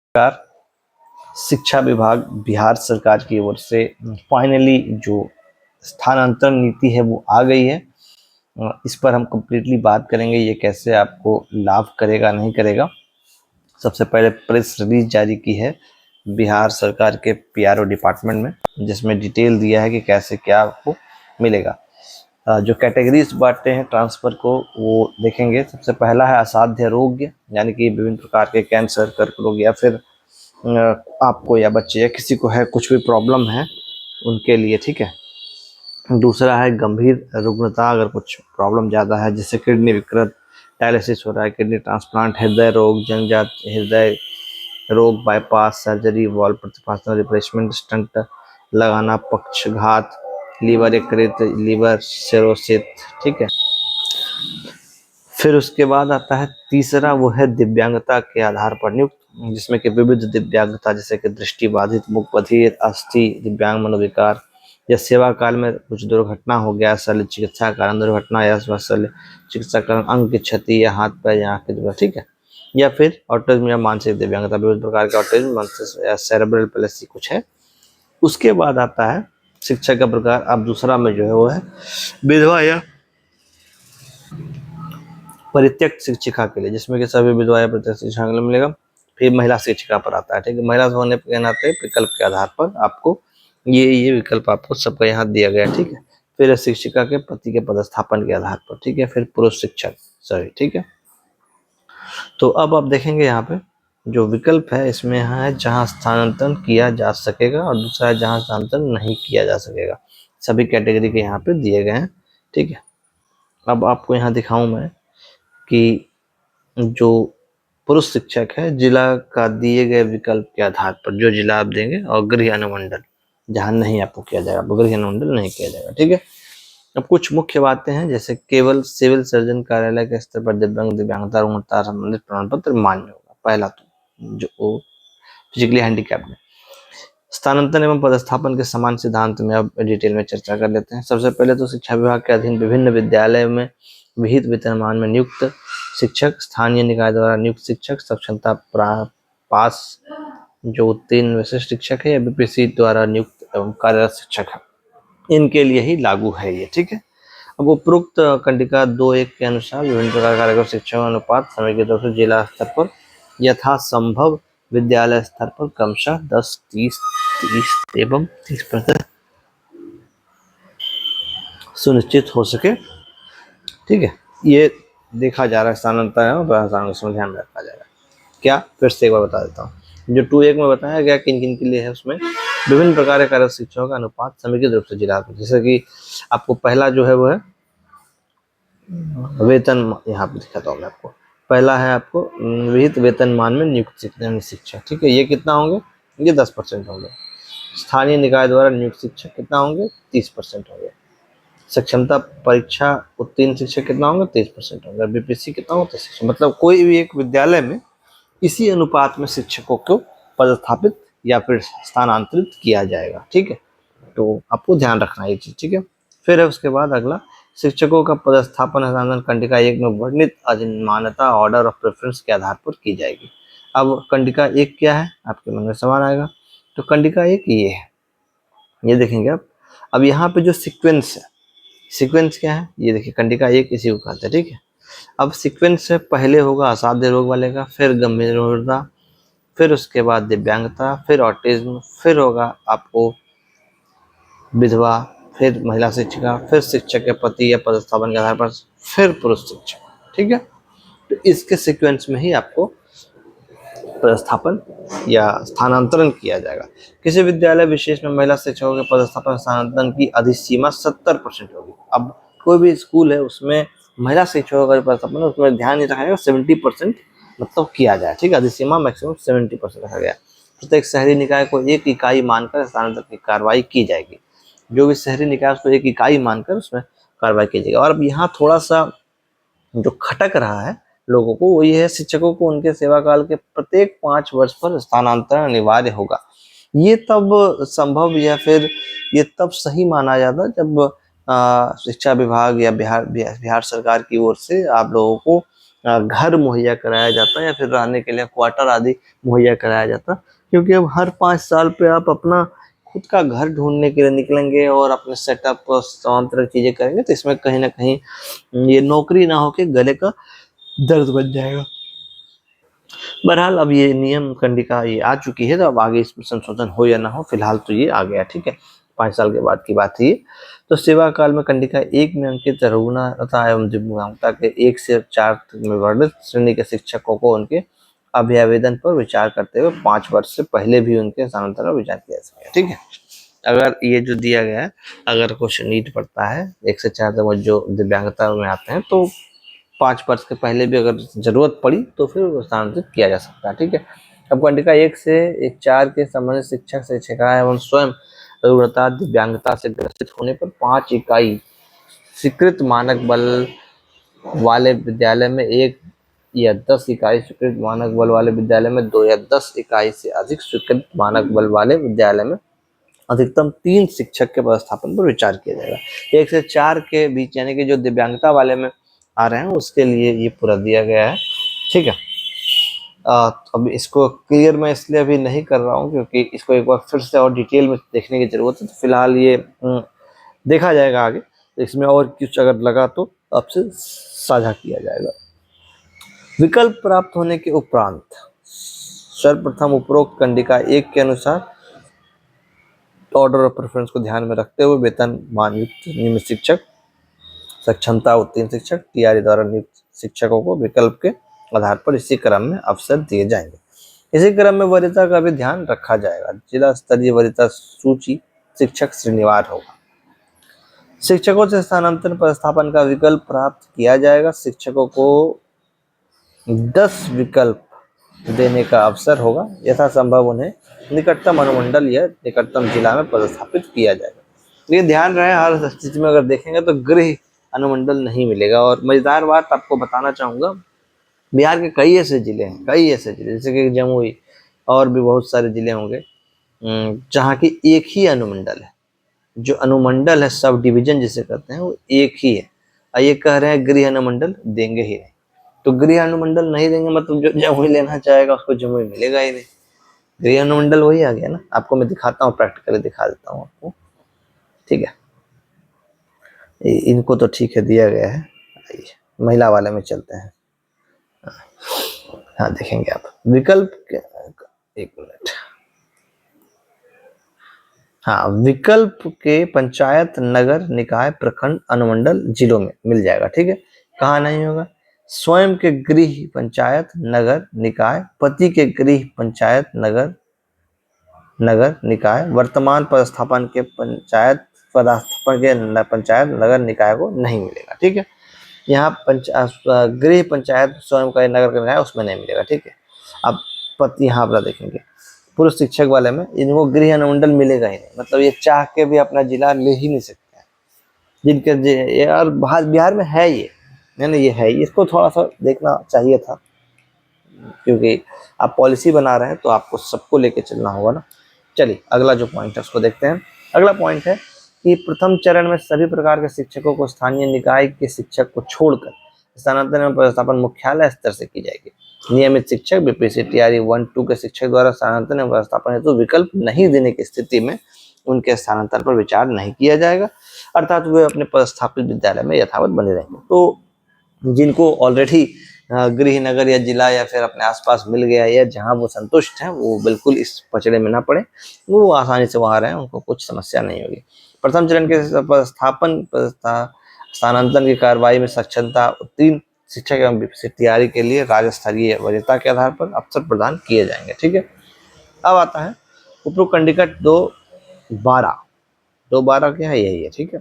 सरकार शिक्षा विभाग बिहार सरकार की ओर से फाइनली जो स्थानांतरण नीति है वो आ गई है। इस पर हम कंप्लीटली बात करेंगे, ये कैसे आपको लाभ करेगा नहीं करेगा। सबसे पहले प्रेस रिलीज जारी की है बिहार सरकार के पीआरओ डिपार्टमेंट में, जिसमें डिटेल दिया है कि कैसे क्या आपको मिलेगा। जो कैटेगरीज बांटते हैं ट्रांसफर को वो देखेंगे। सबसे पहला है असाध्य रोग, यानी कि विभिन्न प्रकार के कैंसर, कर्क रोग या फिर आपको या बच्चे या किसी को है कुछ भी प्रॉब्लम है उनके लिए, ठीक है। दूसरा है गंभीर रुग्णता, अगर कुछ प्रॉब्लम ज़्यादा है जैसे किडनी विकृत, डायलिसिस हो रहा है, किडनी ट्रांसप्लांट, हृदय रोग, जन्मजात हृदय रोग, बाईपास सर्जरी, वॉल्व प्रतिपादन रिप्लेसमेंट, स्टंट लगाना, पक्षघात, लीवर यकृत, लीवर सिरोसिस, ठीक है। फिर उसके बाद आता है तीसरा, वो है दिव्यांगता के आधार पर नियुक्त, जिसमें कि विविध दिव्यांगता जैसे कि दृष्टि बाधित, मुख बधिर, अस्थि दिव्यांग, मनोविकार, या सेवा काल में कुछ दुर्घटना हो गया, शल्य चिकित्सा कारण दुर्घटना या शल्य चिकित्सा कारण अंग की क्षति या हाथ पैर या आँख की दुर्घटना, ठीक है। या फिर ऑटिज्म या मानसिक दिव्यांगता, विविध प्रकार के ऑटिज्म, मानसिक या सेरेब्रल पैलिसी कुछ है। उसके बाद आता है शिक्षा का प्रकार। अब दूसरा में जो है वो है विधवा या परित्यक्त शिक्षिका के लिए, जिसमें कि सभी विधवा या परित्यक्त शिक्षिका के लिए मिलेगा। फिर महिला शिक्षिका पर आता है, ठीक है। महिला होने के नाते विकल्प के आधार पर आपको ये विकल्प आपको सबका यहाँ दिया गया, ठीक है। फिर शिक्षिका के पति के पदस्थापन के आधार पर, ठीक है। फिर पुरुष शिक्षक सॉरी, ठीक है। तो अब आप देखेंगे यहाँ पे जो विकल्प है इसमें यहाँ है जहाँ स्थानांतरण किया जा सकेगा, और दूसरा है जहाँ स्थानांतरण नहीं किया जा सकेगा। सभी कैटेगरी के यहाँ पे दिए गए हैं, ठीक है। अब आपको यहाँ दिखाऊं मैं कि जो पुरुष शिक्षक है जिला का दिए गए विकल्प के आधार पर जो जिला आप देंगे, और गृह अनुमंडल जहाँ नहीं आपको किया जाएगा, गृह अनुमंडल नहीं किया जाएगा, ठीक है। अब कुछ मुख्य बातें हैं, जैसे केवल सिविल सर्जन कार्यालय के स्तर पर दिव्यांगता रुग्णता संबंधित प्रमाण पत्र मान्य होगा। पहला तो जो फिजिकली हैंडीकैप्ड है। स्थानांतरण एवं पदस्थापन के समान सिद्धांत में अब डिटेल में चर्चा कर लेते हैं। सबसे पहले तो शिक्षा विभाग के अधीन विभिन्न विद्यालयों में विहित वेतनमान में नियुक्त शिक्षक, स्थानीय निकाय द्वारा नियुक्त शिक्षक, सक्षमता पास जो उत्तीर्ण विशिष्ट शिक्षक है या बीपीएससी द्वारा नियुक्त एवं कार्यरत शिक्षक है, इनके लिए ही लागू है ये, ठीक है। अब उपरोक्त कंडिका 2.1 के अनुसार विभिन्न प्रकार कार्यक्रम शिक्षण अनुपात समय के तौर पर जिला स्तर पर यथासंभव विद्यालय स्तर पर क्रमशः 10, 30, 30 एवं 30% सुनिश्चित हो सके, ठीक है। ये देखा जा रहा है स्थानांतरण उसमें ध्यान रखा जाएगा। क्या फिर से एक बार बता देता हूँ। जो 2.1 में बताया गया किन किन के लिए है, उसमें विभिन्न प्रकार के कार्यरत शिक्षकों का अनुपात समेकित रूप से जिला पर, जैसे कि आपको पहला जो है वो है वेतन, यहाँ पे दिखाता हूँ मैं आपको। पहला है आपको विहित वेतनमान में नियुक्त शिक्षक, ठीक है। ये कितना होंगे, ये 10% होंगे। स्थानीय निकाय द्वारा नियुक्त शिक्षक कितना होंगे, 30% होंगे। सक्षमता परीक्षा उत्तीर्ण शिक्षक कितना होंगे, 30% होंगे। बीपीएससी कितना होगा, 30%। मतलब कोई भी एक विद्यालय में इसी अनुपात में शिक्षकों को पदस्थापित या फिर स्थानांतरित किया जाएगा, ठीक है। तो आपको ध्यान रखना ये चीज, ठीक है। फिर है उसके बाद अगला, शिक्षकों का पदस्थापन हस्तांतरण कंडिका 1 में वर्णित अधिमानता ऑर्डर ऑफ प्रेफरेंस के आधार पर की जाएगी। अब कंडिका 1 क्या है, आपके मन में सवाल आएगा। तो कंडिका 1 ये है, ये देखेंगे आप। अब यहाँ पे जो सीक्वेंस है, सीक्वेंस क्या है ये देखिए, कंडिका 1 इसी को कहते हैं, ठीक है। अब सीक्वेंस से पहले होगा असाध्य रोग वाले का, फिर गंभीर रुग्णता, फिर उसके बाद दिव्यांगता, फिर ऑटिज्म, फिर होगा आपको विधवा, फिर महिला शिक्षिका, फिर शिक्षक के पति या पदस्थापन के आधार पर, फिर पुरुष शिक्षक, ठीक है। तो इसके सीक्वेंस में ही आपको पदस्थापन या स्थानांतरण किया जाएगा। किसी विद्यालय विशेष में महिला शिक्षकों के पदस्थापन स्थानांतरण की अधिसीमा 70% होगी। अब कोई भी स्कूल है उसमें महिला शिक्षकों का पदस्थापन, उसमें ध्यान नहीं रखा जाएगा, 70% मतलब किया जाए, ठीक है। अधिसीमा मैक्सिमम 70% रखा गया। प्रत्येक शहरी निकाय को एक इकाई मानकर स्थानांतरण की कार्रवाई की जाएगी। जो भी शहरी निकाय उसको एक इकाई मानकर उसमें कार्रवाई की जाएगी। और अब यहाँ थोड़ा सा जो खटक रहा है लोगों को वो ये है, शिक्षकों को उनके सेवा काल के प्रत्येक 5 वर्ष पर स्थानांतरण अनिवार्य होगा। ये तब संभव या फिर ये तब सही माना जाता जब शिक्षा विभाग या बिहार सरकार की ओर से आप लोगों को घर मुहैया कराया जाता या फिर रहने के लिए क्वार्टर आदि मुहैया कराया जाता, क्योंकि अब हर 5 साल पे आप अपना खुद का घर ढूंढने के लिए निकलेंगे और अपने सेटअप तमाम तरह की चीजें करेंगे, तो इसमें कहीं ना कहीं ये नौकरी ना होके गले का दर्द बन जाएगा। बहरहाल अब ये नियम कंडिका ये आ चुकी है, तो अब आगे इसमें संशोधन हो या ना हो, फिलहाल तो ये आ गया, ठीक है। 5 साल के बाद की बात है ये। तो सेवा काल में कंडिका 1 में अंकित रुग्णता एवं दिव्यांगता के 1 से 4 में वर्णित श्रेणी के शिक्षकों को उनके अभ्यावेदन पर विचार करते हुए 5 वर्ष से पहले भी उनके स्थानांतरण पर विचार किया जा सके, ठीक है। अगर ये जो दिया गया है, अगर कुछ नीट पड़ता है 1 से 4 तक जो दिव्यांगता में आते हैं, तो 5 वर्ष के पहले भी अगर जरूरत पड़ी तो फिर स्थानांतरित किया जा सकता है, ठीक है। अब कंडिका 1 से 4 के संबंधित शिक्षक शिक्षिका एवं स्वयं रुग्णता दिव्यांगता से ग्रसित होने पर 5 इकाई स्वीकृत मानक बल वाले विद्यालय में 1 या 10 इकाई स्वीकृत मानक बल वाले विद्यालय में 2 या 10 इकाई से अधिक स्वीकृत मानक बल वाले विद्यालय में अधिकतम 3 शिक्षक के पदस्थापन पर विचार किया जाएगा। 1 से 4 के बीच यानी कि जो दिव्यांगता वाले में आ रहे हैं उसके लिए ये पूरा दिया गया है, ठीक है। अब इसको क्लियर मैं इसलिए अभी नहीं कर रहा हूँ क्योंकि इसको एक बार फिर से और डिटेल में देखने की जरूरत है, तो फिलहाल ये देखा जाएगा आगे, तो इसमें और कुछ अगर लगा तो आपसे साझा किया जाएगा। विकल्प प्राप्त होने के उपरांत सर्वप्रथम उपरोक्त कंडिका 1 के अनुसार ऑर्डर ऑफ प्रेफरेंस को ध्यान में रखते हुए वेतन मान युक्त नियमित शिक्षक, सक्षमता उत्तीर्ण शिक्षक, टीआरई द्वारा नियुक्त शिक्षकों को विकल्प के आधार पर इसी क्रम में अवसर दिए जाएंगे। इसी क्रम में वरीयता का भी ध्यान रखा जाएगा। जिला स्तरीय वरीयता सूची शिक्षक श्रेणीवार होगा। शिक्षकों से स्थानांतरण पदस्थापन का विकल्प प्राप्त किया जाएगा। शिक्षकों को 10 विकल्प देने का अवसर होगा। यथासंभव उन्हें निकटतम अनुमंडल या निकटतम जिला में पदस्थापित किया जाएगा। ये ध्यान रहे, हर स्थिति में अगर देखेंगे तो गृह अनुमंडल नहीं मिलेगा। और मजेदार बात आपको बताना चाहूंगा, बिहार के कई ऐसे जिले हैं, जैसे कि जमुई और भी बहुत सारे जिले होंगे जहाँ की एक ही अनुमंडल है। जो अनुमंडल है, सब डिवीजन जिसे कहते हैं, वो एक ही है। और ये कह रहे हैं गृह अनुमंडल देंगे ही नहीं, तो गृह अनुमंडल नहीं देंगे मतलब जो जमुई लेना चाहेगा उसको जमुई मिलेगा ही नहीं। गृह अनुमंडल वही आ गया ना। आपको मैं दिखाता हूँ, प्रैक्टिकली दिखा देता हूँ आपको, ठीक है। इनको तो ठीक है दिया गया है, महिला वाले में चलते हैं। हाँ देखेंगे आप विकल्प, एक मिनट। हाँ, विकल्प के पंचायत, नगर निकाय, प्रखंड, अनुमंडल जिलों में मिल जाएगा, ठीक है। कहाँ नहीं होगा? स्वयं के गृह पंचायत, नगर निकाय, पति के गृह पंचायत, नगर निकाय, वर्तमान पदस्थापन के पंचायत नगर निकाय को नहीं मिलेगा, ठीक है। यहाँ गृह पंचायत स्वयं का नगर का निकाय उसमें नहीं मिलेगा, ठीक है। अब पति यहाँ पर देखेंगे पुरुष शिक्षक वाले में इनको गृह अनुमंडल मिलेगा ही नहीं, मतलब ये चाह के भी अपना जिला ले ही नहीं सकते हैं। जिनके यार बिहार में है ये, नहीं ये है, इसको थोड़ा सा देखना चाहिए था, क्योंकि आप पॉलिसी बना रहे हैं तो आपको सबको लेके चलना होगा ना। चलिए अगला जो पॉइंट है उसको देखते हैं। अगला पॉइंट है कि प्रथम चरण में सभी प्रकार के शिक्षकों को स्थानीय निकाय के शिक्षक को छोड़कर स्थानांतरण पदस्थापन मुख्यालय स्तर से की जाएगी। नियमित शिक्षक बीपीसी टीआरई 1-2 के शिक्षक द्वारा स्थानांतरण पदस्थापन हेतु विकल्प नहीं देने की स्थिति में उनके स्थानांतरण पर विचार नहीं किया जाएगा, अर्थात वे अपने पदस्थापित विद्यालय में यथावत बने रहेंगे। तो जिनको ऑलरेडी गृह नगर या जिला या फिर अपने आसपास मिल गया या जहां वो संतुष्ट हैं, वो बिल्कुल इस पचड़े में ना पड़े, वो आसानी से वहां रहें, उनको कुछ समस्या नहीं होगी। प्रथम चरण के स्थानांतरण की कार्रवाई में सक्षमता उत्तीर्ण शिक्षक एवं तैयारी के लिए राज्य स्तरीय वरीयता के आधार पर अवसर प्रदान किए जाएंगे, ठीक है। अब आता है उपरोक्त कंडिका 2-12 क्या है, यही है, ठीक है।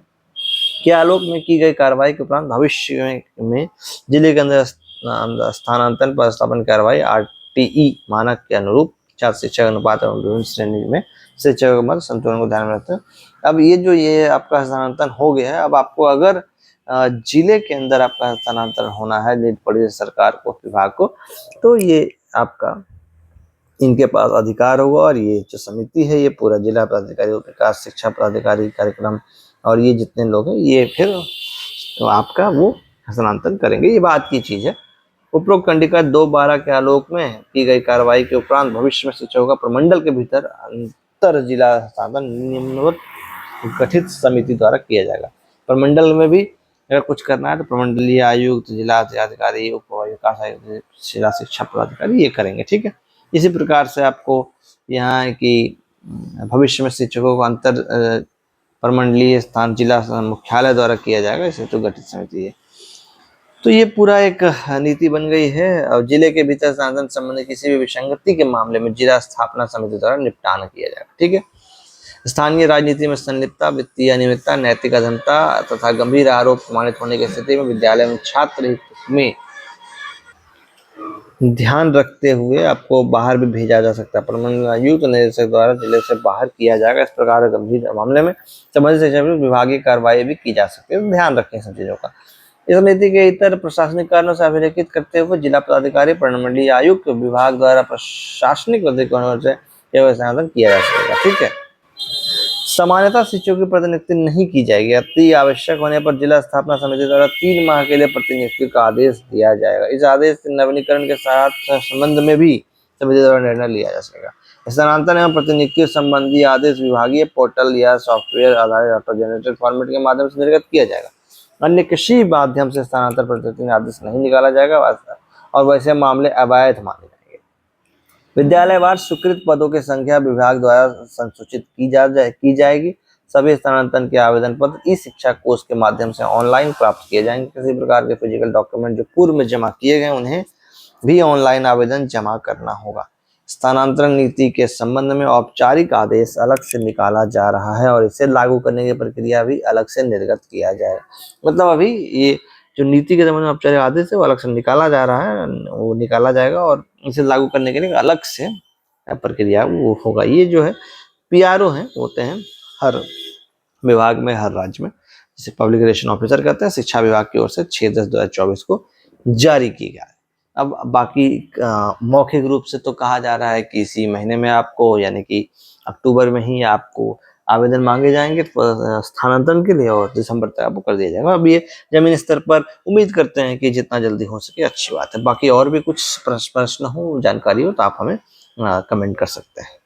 के आलोक में की गई कार्रवाई के उपरांत भविष्य में जिले के अंदर स्थानांतरण पदस्थापन कार्रवाई आरटीई मानक के अनुरूप 4 शिक्षक अनुपात एवं विभिन्न श्रेणी में शिक्षकों के मध्य संतुलन को ध्यान में रखते हैं। अब ये आपका स्थानांतरण हो गया है। अब आपको अगर जिले के अंदर आपका स्थानांतरण होना है नीड पड़ी सरकार को, विभाग को, तो ये आपका इनके पास अधिकार होगा। और ये जो समिति है ये पूरा जिला पदाधिकारी, विकास शिक्षा पदाधिकारी कार्यक्रम और ये जितने लोग हैं ये फिर तो आपका वो स्थानांतरण करेंगे। ये बात की चीज है, उपरोक्त खंडिका 2/12 के आलोक में की गई कार्रवाई के उपरांत भविष्य में शिक्षकों का प्रमंडल के भीतर अंतर जिला हस्तांतरण निम्नवत गठित समिति द्वारा किया जाएगा। प्रमंडल में भी अगर कुछ करना है तो प्रमंडलीय आयुक्त, जिला अधिकारी, उप विकास आयुक्त, जिला शिक्षा पदाधिकारी ये करेंगे, ठीक है। इसी प्रकार से आपको यहाँ है कि भविष्य में शिक्षकों को अंतर प्रमंडलीय स्थान जिला मुख्यालय द्वारा किया जाएगा, इसे तो गठित समिति है। तो ये पूरा एक नीति बन गई है और जिले के भीतर स्थानांतरण संबंधी किसी भी विसंगति के मामले में जिला स्थापना समिति द्वारा निपटान किया जाएगा, ठीक है। स्थानीय राजनीति में संलिप्तता, वित्तीय अनियमितता, नैतिक अधमता तथा गंभीर आरोप प्रमाणित होने की स्थिति में विद्यालय में छात्र हित में ध्यान रखते हुए आपको बाहर भी भेजा जा सकता है। प्रमंडल आयुक्त निदेशक द्वारा जिले से बाहर किया जाएगा। इस प्रकार गंभीर मामले में संबंधित शिक्षा विभागीय कार्रवाई भी की जा सकती है। ध्यान रखें सब चीजों का। इस नीति के इतर प्रशासनिक कारणों से अभिलेखित करते हुए जिला पदाधिकारी, प्रमंडलीय आयुक्त विभाग द्वारा प्रशासनिक अधिकारियों से स्थानांतरण किया जा सकेगा, ठीक है। सामान्यतः शिक्षकों की प्रतिनियुक्ति नहीं की जाएगी। अति आवश्यक होने पर जिला स्थापना समिति द्वारा 3 माह के लिए प्रतिनियुक्ति का आदेश दिया जाएगा। इस आदेश के नवीनीकरण के साथ संबंध में भी समिति द्वारा निर्णय लिया जा सकेगा। स्थानांतरण एवं प्रतिनियुक्ति संबंधी आदेश विभागीय पोर्टल या सॉफ्टवेयर आधारित ऑटो जनरेटेड फॉर्मेट के माध्यम से निर्गत किया जाएगा। अन्य किसी माध्यम से स्थानांतरण प्रतिनियुक्ति आदेश नहीं निकाला जाएगा और वैसे मामले अवैध माने जाएंगे। विद्यालयवार स्वीकृत पदों की संख्या विभाग द्वारा संसूचित की जाएगी। सभी स्थानांतरण के आवेदन पत्र ई शिक्षा कोष के माध्यम से ऑनलाइन प्राप्त किए जाएंगे। किसी प्रकार के फिजिकल डॉक्यूमेंट जो पूर्व में जमा किए गए उन्हें भी ऑनलाइन आवेदन जमा करना होगा। स्थानांतरण नीति के संबंध में औपचारिक आदेश अलग से निकाला जा रहा है और इसे लागू करने की प्रक्रिया भी अलग से निर्गत किया जाएगा। मतलब अभी ये जो नीति के संबंध में औपचारिक आदेश है वो अलग से निकाला जा रहा है, वो निकाला जाएगा और इसे लागू करने के लिए अलग से प्रक्रिया वो होगा। ये जो है पीआरओ हैं, होते हैं हर विभाग में, हर राज्य में, जिसे पब्लिक रिलेशन ऑफिसर कहते हैं। शिक्षा विभाग की ओर से 6/10/2024 को जारी की गया है। अब बाकी मौखिक रूप से तो कहा जा रहा है कि इसी महीने में आपको, यानी कि अक्टूबर में ही आपको आवेदन मांगे जाएंगे स्थानांतरण के लिए और दिसंबर तक आपको कर दिया जाएगा। अब ये जमीन स्तर पर उम्मीद करते हैं कि जितना जल्दी हो सके अच्छी बात है। बाकी और भी कुछ प्रश्न हो, जानकारी हो तो आप हमें कमेंट कर सकते हैं।